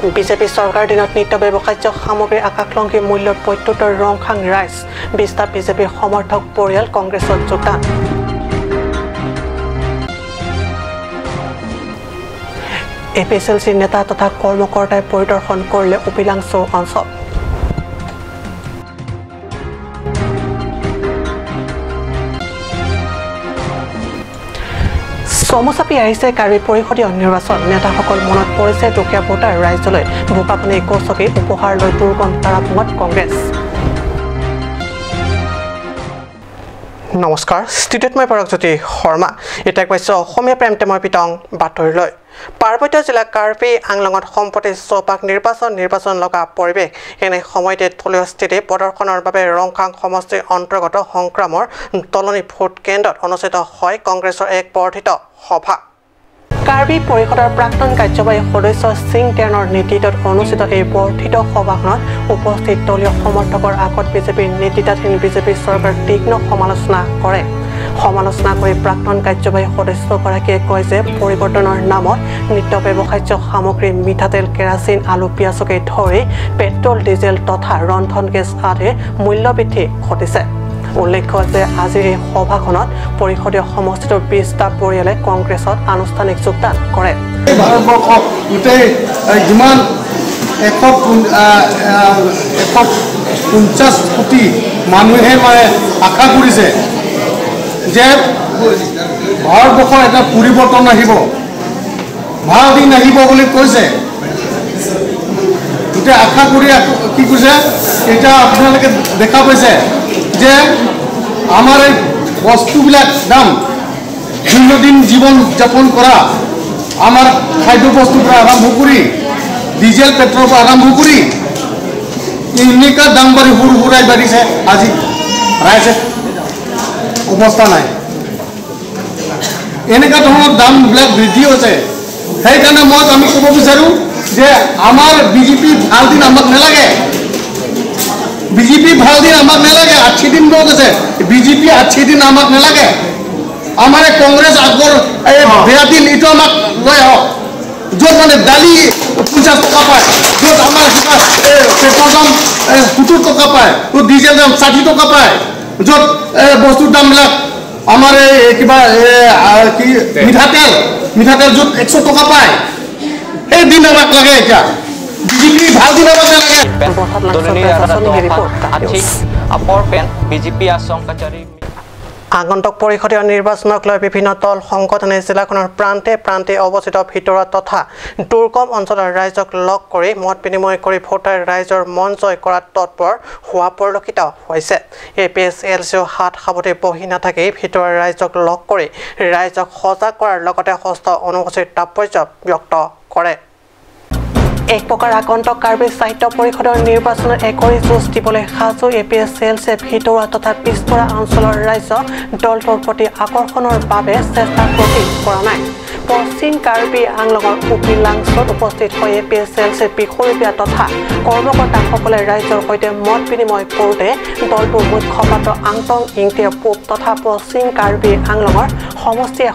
BJP চৰকাৰ দিনত নিত্য ব্যৱহাৰ্য সামগ্ৰীৰ আকাশলংঘী মূল্যৰ প্ৰত্যুত্তৰ ৰংখাং ৰাইজ 20টা বিজেপি সমৰ্থক পৰিয়াল কংগ্ৰেছত যোগদান এপিএছএলচি নেতা তথা কৰ্মকৰ্তাই পৰিদৰ্শন কৰিলে উপিলাংশ অঞ্চল সমচাপি আহিছে কাৰ্বি পৰিষদীয় নিৰ্বাচন নেতাসকল মনত পৰিছে দুখীয়া ভোটাৰ ৰাইজলৈ বোকাপানী কৌচকী উপহাৰ লৈ দুৰ্গম তাৰাপুঙত কংগ্ৰেছ নমস্কাৰ ষ্টুডিঅ'ত মই পৰকজ্যোতি শৰ্মা এতিয়া কৈছো অসমীয়া প্ৰেমতে মই পিতং বাতৰিলৈ পাৰ্বত্য জিলা কাৰ্বি আংলঙত সম্প্ৰতি চৌপাক নিৰ্বাচন লগা পৰিৱেশ এনে সময়তে দলীয় স্থিতি প্ৰদৰ্শনৰ বাবে ৰংখাং সমষ্টিৰ অন্তৰ্গত সংগ্ৰামৰ তলনি ভোট কেন্দ্ৰত অনুষ্ঠিত হয় কংগ্ৰেছৰ এক বৰ্ধিত সভা কাৰ্বি পৰিষদৰ প্ৰাক্তন কাৰ্যবাহী সদস্য সিং টেনৰ নেতৃত্বত অনুষ্ঠিত এই বৰ্ধিত সভাখনত উপস্থিত দলীয় সমৰ্থকৰ আগত বিজেপিৰ নেতৃত্বাধীন বিজেপি চৰকাৰ তীক্ষ্ণ সমালোচনা কৰে সমালোচনা কৰি প্ৰাক্তন কাৰ্যবাহী সদস্যগৰাকীয়ে কয় যে পৰিৱৰ্তনৰ নামত নিত্য ব্যৱহাৰ্য সামগ্ৰী মিঠাতেল কেৰাচিন আলু পিয়াজকে ধৰি পেট্ৰল ডিজেল তথা ৰন্ধন গেছ আদিৰ মূল্য বৃদ্ধি ঘটিছে উল্লেখ্য যে আজি এই সভাখনত পৰিষদীয় সমষ্টিটোৰ 20টা পৰিয়ালে কংগ্ৰেছত আনুষ্ঠানিক যোগদান কৰে ভাৰতবৰ্ষত গোটেই যিমান 150 কোটি মানুহে আশা কৰিছে যে ভাৰতবৰ্ষৰ এটা পৰিৱৰ্তন আহিব ভাল দিন আহিব বুলি কৈছে গোটেই আশা কৰি কি কৈছে এটা আপোনালোকে দেখা পাইছে যে আমাৰ এই বস্তুবিলাক দাম দৈনন্দিন জীৱন যাপন কৰা আমাৰ খাদ্য বস্তুৰ পৰা আৰম্ভ কৰি ডিজেল পেট্ৰলৰ পৰা আৰম্ভ কৰি এনেকুৱা দাম বাঢ়িছে আজি ৰাইজে অৱস্থা নাই এনেকুৱা ধৰণৰ দামবিলাক বৃদ্ধি হৈছে সেইকাৰণে আমি ক'ব বিচাৰোঁ যে আমাৰ বিজেপি ভাল দিন আমাক নালাগে বিজেপি ভাল দিন আমাক নালাগে 80 দিন বহুত আছে বিজেপি 80 দিন আমাক নালাগে আমাৰ কংগ্ৰেছ আগৰ বেয়া দিন এইটো আমাক লৈ আহক য'ত মানে দালি 50 টকা পায় য'ত আমাৰ পেট্ৰল দাম 70 টকা পায় য'ত ডিজেল দাম 60 টকা পায় য'ত বস্তুৰ দামবিলাক আমাৰ কিবা কি মিঠাতেল য'ত 100 টকা পায় এই দিন আমাক লাগে এতিয়া বিজেপি ভাল দিন আমাক নালাগে আগন্তুক পৰিষদীয় নিৰ্বাচনক লৈ বিভিন্ন দল সংগঠনে জিলাখনৰ প্ৰান্তে প্ৰান্তে অৱস্থিত ভিতৰুৱা তথা দুৰ্গম অঞ্চলৰ ৰাইজক লগ কৰি মত বিনিময় কৰি ভোটাৰ ৰাইজৰ মন জয় কৰাত তৎপৰ হোৱা পৰিলক্ষিত হৈছে এপিএছএলচিও হাত সাৱটি বহি নাথাকি ভিতৰুৱা ৰাইজক লগ কৰি ৰাইজক সজাগ কৰাৰ লগতে হস্ত অনুসূচিত তাৎপৰ্য ব্যক্ত কৰে এক প্ৰকাৰ আগন্তুক কাৰ্বি সাহিত্য পৰিষদৰ নিৰ্বাচনৰ একৰি যুঁজ দিবলৈ সাজু এপিএছএলচিয়ে ভিতৰুৱা তথা পিছপৰা অঞ্চলৰ ৰাইজক দলটোৰ প্ৰতি আকৰ্ষণৰ বাবে চেষ্টা প্ৰতি কৰা নাই পশ্চিম কাৰ্বি আংলঙৰ উপিলাংছত উপস্থিত হৈ এপিএছএলচিৰ বিষয়বীয়া তথা কৰ্মকৰ্তাসকলে ৰাইজৰ সৈতে মত বিনিময় কৰোঁতে দলটোৰ মুখ্যপাত্ৰ আংটং ইংটিয়ে পূব তথা পশ্চিম কাৰ্বি আংলঙৰ সমষ্টিয়ে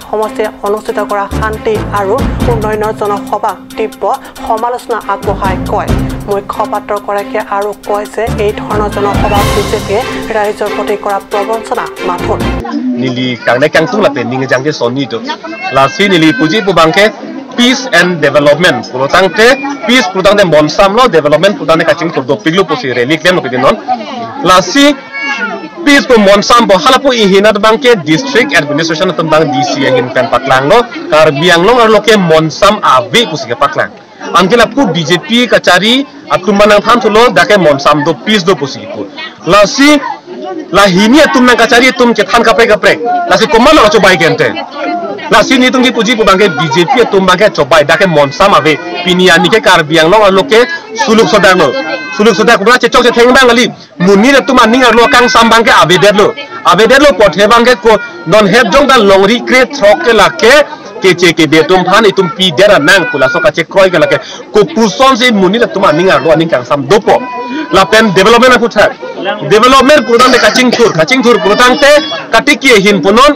অনুষ্ঠিত কৰা শান্তি আৰু উন্নয়নৰ জনসভা তীব্ৰ সমালোচনা আগবঢ়াই কয় মুখ্যপাত্ৰগৰাকীয়ে আৰু কয় যে এই ধৰণৰ জনসভা বিজেপিয়ে ৰাইজৰ প্ৰতি কৰা প্ৰবঞ্চনা মাথোন nili kangne kangtung la pending jangge sonni to la si nili puji pubangke peace and development purotangte peace purotangte monsam lo development purotangte kaching to do piglu posi relik lem no non la si peace pu monsam bo halapu ihinat bangke district administration to bang dc hin pen paklang lo karbiang lo loke monsam ave pusi ke paklang angkela pu bjp kachari atumanang tham thulo dake monsam do peace do pusi pu la si la hini tum nang kacari tum cetan kapre la si komando cobai gente la si ni tum ki puji bangke BJP tum bangke cobai dake monsam ave piniani ke karbiang lo loke suluk sodar kubra cecok ce theng bang ali muni le tum aning lo kang sam bangke ave derlo pothe bangke ko non heb jong dan longri kre throk ke lake kece ke de tum phan itum pi dera nang kula so kace kroi ke lake ko puson se muni le tum aning lo kang sam dopo la pen development aku development kurang de kacing tur kurang te katiki hin punon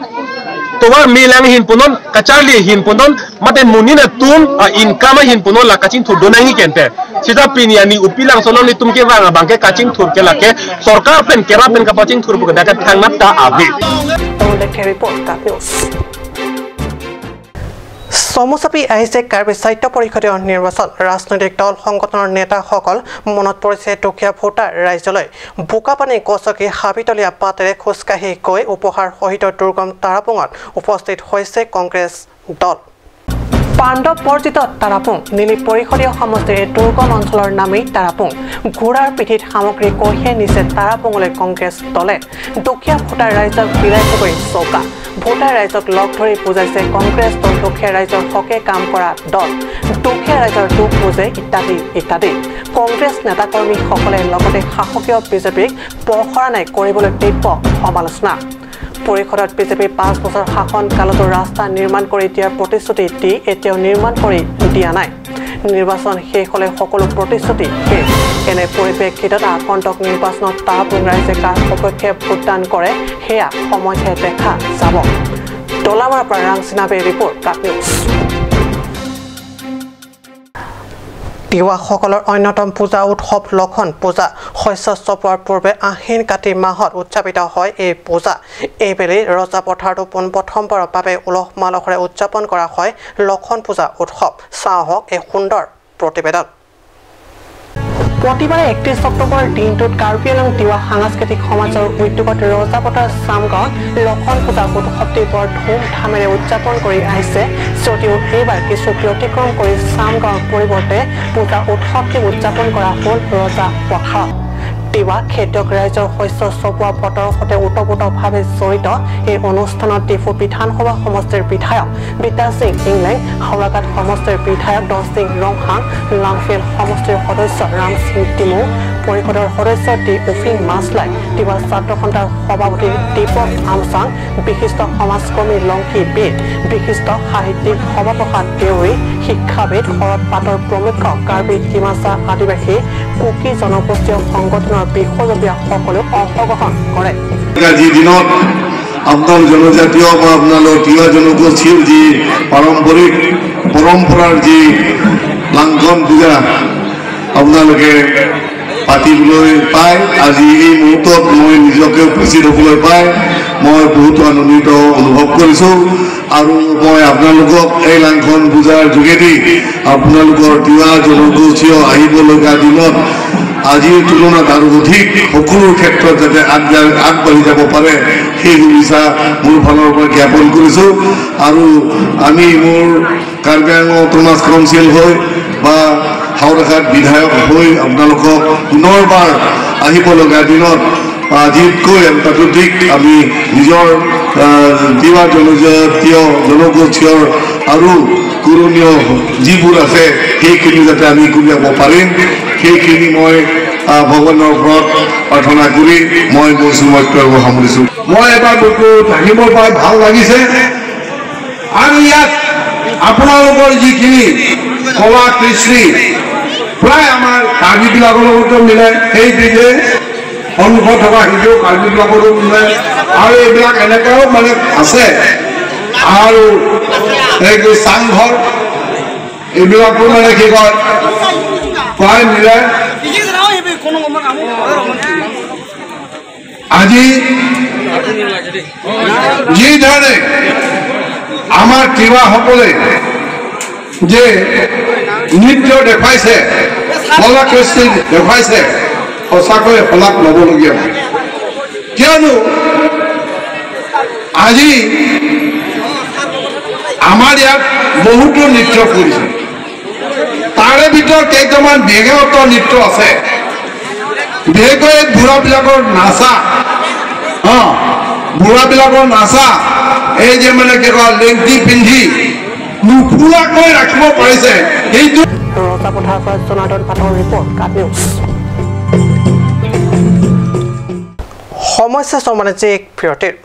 towa milang hin punon kacharli hin punon mate munina tum income hin punon la kaching thur donangi kente sida piniani upilang sonon ni tumke wanga bangke kaching thur ke lake sarkar pen kera pen kapaching thur buka dakat thangna ta abi সমুচাপি আহিছে কাৰ্বি সাহিত্য পৰিষদীয় নিৰ্বাচন ৰাজনৈতিক দল সংগঠনৰ নেতাসকল মনত পৰিছে টকীয়া ভোটাৰ ৰাইজলৈ বোকাপানী গছকি হাবিতলীয়া পাতেৰে খোজকাঢ়ি গৈ উপহাৰ সহিত দুৰ্গম তাৰাপুঙত উপস্থিত হৈছে কংগ্ৰেছ দল পাণ্ডৱ বৰ্জিত তাৰাপুং নীলি পৰিষদীয় সমষ্টিৰ দুৰ্গম অঞ্চলৰ নামেই তাৰাপুং ঘোঁৰাৰ পিঠিত সামগ্ৰী কঢ়িয়াই নিছে তাৰাপুঙলৈ কংগ্ৰেছ দলে দুখীয়া ভোটাৰ ৰাইজক বিলাই কৰি চৌকা ভোটাৰ ৰাইজক লগ ধৰি বুজাইছে কংগ্ৰেছ দল দুখীয়া ৰাইজৰ হকে কাম কৰা দল দুখীয়া ৰাইজৰ দুখ বুজে ইত্যাদি ইত্যাদি কংগ্ৰেছ নেতাকৰ্মীসকলে লগতে শাসকীয় বিজেপিক পহৰা নাই কৰিবলৈ তীব্ৰ সমালোচনা পৰিষদত বিজেপি 5 বছৰ শাসন কালতো ৰাস্তা নিৰ্মাণ কৰি দিয়াৰ প্ৰতিশ্ৰুতি দি এতিয়াও নিৰ্মাণ কৰি দিয়া নাই নিৰ্বাচন শেষ হ'লে সকলো প্ৰতিশ্ৰুতি শেষ এনে পৰিপ্ৰেক্ষিতত আকন্তক নিৰ্বাচনত তাৰাপুং ৰাইজে কাৰ সপক্ষে ভোটদান কৰে সেয়া সময়হে দেখা যাব ডলামাৰ পৰা ৰাংচিনাবে ৰিপৰ্ট কাট নিউজ তিৱাসকলৰ অন্যতম পূজা উৎসৱ লক্ষণ পূজা শস্য চপোৱাৰ পূৰ্বে আহিন কাতি মাহত উদযাপিত হয় এই পূজা এইবেলি ৰজা পথাৰটো পোনপ্ৰথমবাৰৰ বাবে উলহ মালহেৰে উদযাপন কৰা হয় লক্ষণ পূজা উৎসৱ চাহক এক সুন্দৰ প্ৰতিবেদন প্ৰতিবাৰে 31 অক্টোবৰ দিনটোত কাৰ্বি আংলং তিৱা সাংস্কৃতিক সমাজৰ উদ্যোগত ৰজাপথাৰ চামগাঁৱত লক্ষণ পূজা উৎসৱটি বৰ ধুমধামেৰে উদযাপন কৰি আহিছে যদিও এইবাৰ কিছু ব্যতিক্ৰম কৰি চামগাঁৱৰ পৰিৱৰ্তে পূজা উৎসৱটি উদযাপন কৰা হ'ল ৰজা পথাৰত তিৱা খেতিয়ক ৰাইজৰ শস্য চপোৱা বতৰৰ সৈতে ওতপ্ৰোতভাৱে জড়িত এই অনুষ্ঠানত ডিফু বিধানসভা সমষ্টিৰ বিধায়ক বিতা সিং ইংলেং হাওৰাঘাট সমষ্টিৰ বিধায়ক দহ সিং ৰংহাং লাংফিল সমষ্টিৰ সদস্য ৰাম সিং টিমু পৰিষদৰ সদস্য টি উফিং মাছলাই তিৱা ছাত্ৰ সন্থাৰ সভাপতি দীপক আমচাং বিশিষ্ট সমাজকৰ্মী লংকি বেদ বিশিষ্ট সাহিত্যিক সভাপ্ৰসাদ দেউৰী শিক্ষাবিদ শৰৎ পাটৰ প্ৰমুখ কাৰ্বি ডিমাচা আদিবাসী কুকি জনগোষ্ঠীয় সংগঠনৰ বিষয়ববীয়া সকলো অংশগ্ৰহণ কৰে আজি দিনত আপোনাৰ জনজাতীয় বা আপোনালোকৰ তিৱা জনগোষ্ঠীৰ যি পাৰম্পৰিক পৰম্পৰাৰ যি লাংঘন পূজা আপোনালোকে পাতিবলৈ পায় আজি এই মুহূৰ্তত মই নিজকে উপস্থিত হ'বলৈ পাই মই বহুতো আনন্দিত অনুভৱ কৰিছোঁ আৰু মই আপোনালোকক এই লাংঘন পূজাৰ যোগেদি আপোনালোকৰ তিৱা জনগোষ্ঠীয় আহিবলগীয়া দিনত আজিৰ তুলনাত আৰু অধিক সকলো ক্ষেত্ৰত যাতে আগবাঢ়ি যাব পাৰে সেই শুভেচ্ছা মোৰ ফালৰ পৰা জ্ঞাপন কৰিছোঁ আৰু আমি মোৰ কাৰ্বি আংলং অট'নমাছ কাউন্সিল হৈ বা হাওৰাঘাট বিধায়ক হৈ আপোনালোকক পুনৰবাৰ আহিবলগীয়া দিনত আজিতকৈ ততোধিক আমি নিজৰ তিৱা জনজাতীয় জনগোষ্ঠীয় আৰু পুৰণীয় যিবোৰ আছে সেইখিনি যাতে আমি কঢ়িয়াব পাৰিম সেইখিনি মই ভগৱানৰ ওপৰত প্ৰাৰ্থনা কৰি মই মোৰ বক্তব্য সামৰিছোঁ মই এবাৰ থাকিব পাই ভাল লাগিছে আৰু ইয়াত আপোনালোকৰ যিখিনি কলা কৃষ্টি প্ৰায় আমাৰ কাৰ্বিবিলাকৰ লগতো মিলে সেইদিনে সন্মুখত থকা হিন্দু কাৰ্বিবিলাকৰো মিলে আৰু এইবিলাক এনেকাও মানে আছে আৰু এই চাংঘৰ এইবিলাকো মানে কি কয় প্ৰায় মিলে আজি যিধৰণে আমাৰ তিৱাসকলে যে নৃত্য দেখুৱাইছে কলা কৃষ্টি দেখুৱাইছে সঁচাকৈ শলাগ ল'বলগীয়া কিয়নো আজি আমাৰ ইয়াত বহুতো নৃত্য কৰিছে তাৰে ভিতৰত কেইটামান বিশেষত নৃত্য আছে বিশেষকৈ বুঢ়াবিলাকৰ নাচা বুঢ়াবিলাকৰ নাচা এই যে মানে কি কয় লেংটি পিন্ধি নুখুলাকৈ ৰাখিব পাৰিছে সেইটো ৰজাপথাৰৰ পৰা জনাৰ্দন পাঠৰ ৰিপৰ্ট কাট নিউজ সমস্যা সমাজিক বিৰতিৰ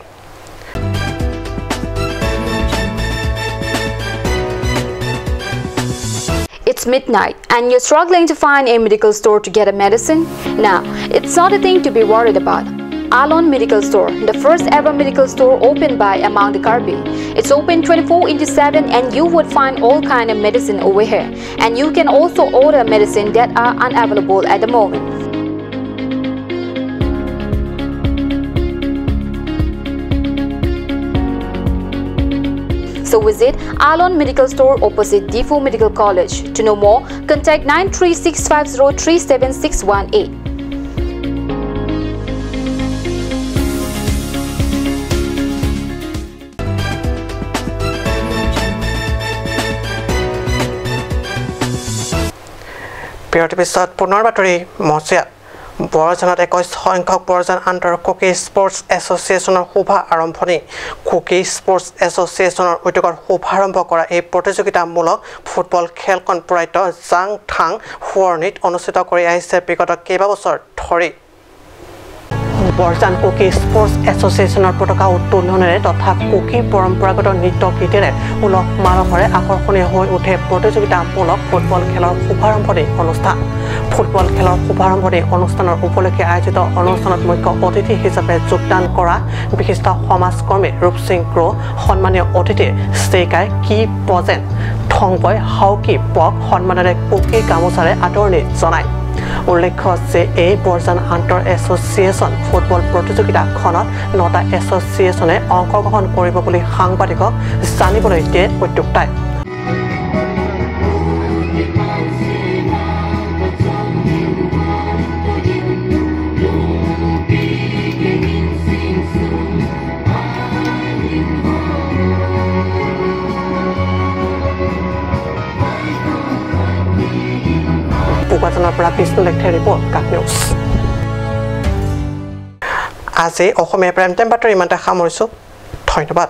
It's midnight and you're struggling to find a medical store to get a medicine? Now, it's not a thing to be worried about. Alon Medical Store, the first ever medical store opened by Among the Karbi. It's open 24/7 and you would find all kind of medicine over here. And you can also order medicine that are unavailable at the moment. So visit Alon Medical Store opposite Difu Medical College. To know more, contact 936503768. বিৰতিৰ পিছত পুনৰ বাতৰি মজিয়াত বৰজনত 21 সংখ্যক বৰজন আন্তঃ Kuki sports এছ'চিয়েশ্যনৰ শুভা আৰম্ভণি Kuki sports এছ'চিয়েশ্যনৰ উদ্যোগত শুভাৰম্ভ কৰা এই প্ৰতিযোগিতামূলক ফুটবল খেলখন প্ৰয়াত জাং থাং ফুৱৰ্ণিত অনুষ্ঠিত কৰি আহিছে বিগত কেইবাবছৰ ধৰি বৰজান কুকি স্পৰ্টছ এছ'চিয়েশ্যনৰ পতাকা উত্তোলনেৰে তথা কুকি পৰম্পৰাগত নৃত্য গীতেৰে উলহ মালহেৰে আকৰ্ষণীয় হৈ উঠে প্ৰতিযোগিতামূলক ফুটবল খেলৰ শুভাৰম্ভণি অনুষ্ঠান ফুটবল খেলৰ শুভাৰম্ভণি অনুষ্ঠানৰ উপলক্ষে আয়োজিত অনুষ্ঠানত মুখ্য অতিথি হিচাপে যোগদান কৰা বিশিষ্ট সমাজকৰ্মী ৰূপসিং গ্ৰ সন্মানীয় অতিথি চেকাই কি পজেন থংপই হাউকি পক সন্মানেৰে কুকি গামোচাৰে আদৰণি জনায় উল্লেখ্য যে এই বৰজান আন্তঃ এছ'চিয়েশ্যন ফুটবল প্ৰতিযোগিতাখনত 9টা এছ'চিয়েশ্যনে অংশগ্ৰহণ কৰিব বুলি সাংবাদিকক জানিবলৈ দিয়ে উদ্যোক্তাই Bukatanor পৰা বিষ্ণু লেখে ৰিপৰ্ট কাক নিউজ আজি অসমীয়া প্ৰাইম টাইম বাতৰি ইমানতে সামৰিছোঁ ধন্যবাদ